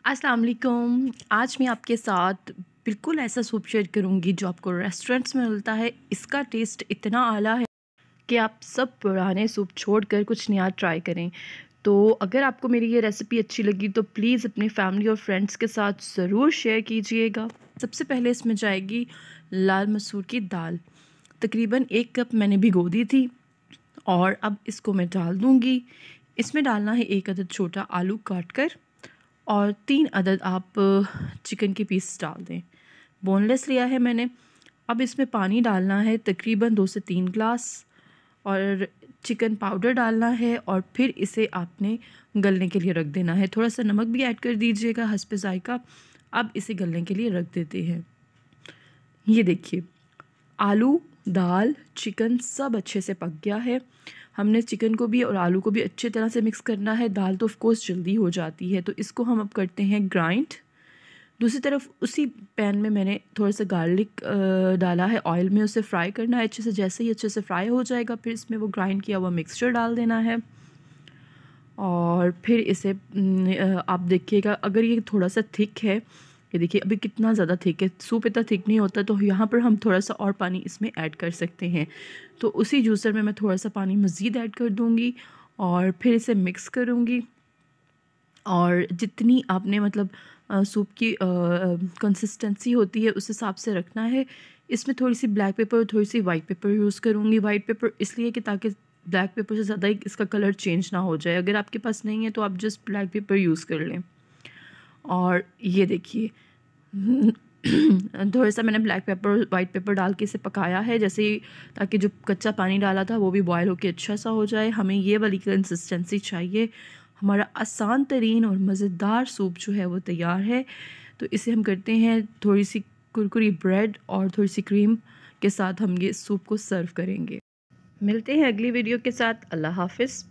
अस्सलाम वालेकुम। आज मैं आपके साथ बिल्कुल ऐसा सूप शेयर करूँगी जो आपको रेस्टोरेंट्स में मिलता है। इसका टेस्ट इतना आला है कि आप सब पुराने सूप छोड़कर कुछ नया ट्राई करें। तो अगर आपको मेरी ये रेसिपी अच्छी लगी तो प्लीज़ अपनी फैमिली और फ्रेंड्स के साथ ज़रूर शेयर कीजिएगा। सबसे पहले इसमें जाएगी लाल मसूर की दाल। तकरीबन 1 कप मैंने भिगो दी थी और अब इसको मैं डाल दूँगी। इसमें डालना है 1 अदद छोटा आलू काट कर और 3 अदद आप चिकन के पीस डाल दें। बोनलेस लिया है मैंने। अब इसमें पानी डालना है तकरीबन 2 से 3 ग्लास और चिकन पाउडर डालना है और फिर इसे आपने गलने के लिए रख देना है। थोड़ा-सा नमक भी ऐड कर दीजिएगा हस्ब ज़ायक़ा। अब इसे गलने के लिए रख देते हैं। ये देखिए, आलू, दाल, चिकन सब अच्छे से पक गया है। हमने चिकन को भी और आलू को भी अच्छी तरह से मिक्स करना है। दाल तो ऑफ़ कोर्स जल्दी हो जाती है, तो इसको हम अब करते हैं ग्राइंड। दूसरी तरफ उसी पैन में मैंने थोड़ा-सा गार्लिक डाला है ऑयल में, उसे फ्राई करना है अच्छे से। जैसे ही अच्छे से फ्राई हो जाएगा, फिर इसमें वो ग्राइंड किया हुआ मिक्सचर डाल देना है और फिर इसे आप देखिएगा अगर ये थोड़ा-सा थिक है, ये देखिए अभी कितना ज़्यादा थिक है। सूप इतना थिक नहीं होता, तो यहाँ पर हम थोड़ा-सा और पानी इसमें ऐड कर सकते हैं। तो उसी जूसर में मैं थोड़ा-सा पानी मज़ीद ऐड कर दूँगी और फिर इसे मिक्स करूँगी। और जितनी आपने मतलब सूप की कंसिस्टेंसी होती है उस हिसाब से रखना है। इसमें थोड़ी-सी ब्लैक पेपर और थोड़ी-सी वाइट पेपर यूज़ करूँगी। वाइट पेपर इसलिए कि ताकि ब्लैक पेपर से ज़्यादा ही इसका कलर चेंज ना हो जाए। अगर आपके पास नहीं है तो आप जस्ट ब्लैक पेपर यूज़ कर लें। और ये देखिए थोड़ा-सा मैंने ब्लैक पेपर और वाइट पेपर डाल के इसे पकाया है, जैसे ही ताकि जो कच्चा पानी डाला था वो भी बॉयल होके अच्छा-सा हो जाए। हमें ये वाली कंसिस्टेंसी चाहिए। हमारा आसान तरीन और मज़ेदार सूप जो है वो तैयार है। तो इसे हम करते हैं थोड़ी-सी कुरकुरी ब्रेड और थोड़ी-सी क्रीम के साथ हम ये सूप को सर्व करेंगे। मिलते हैं अगली वीडियो के साथ। अल्लाह हाफ़िज़।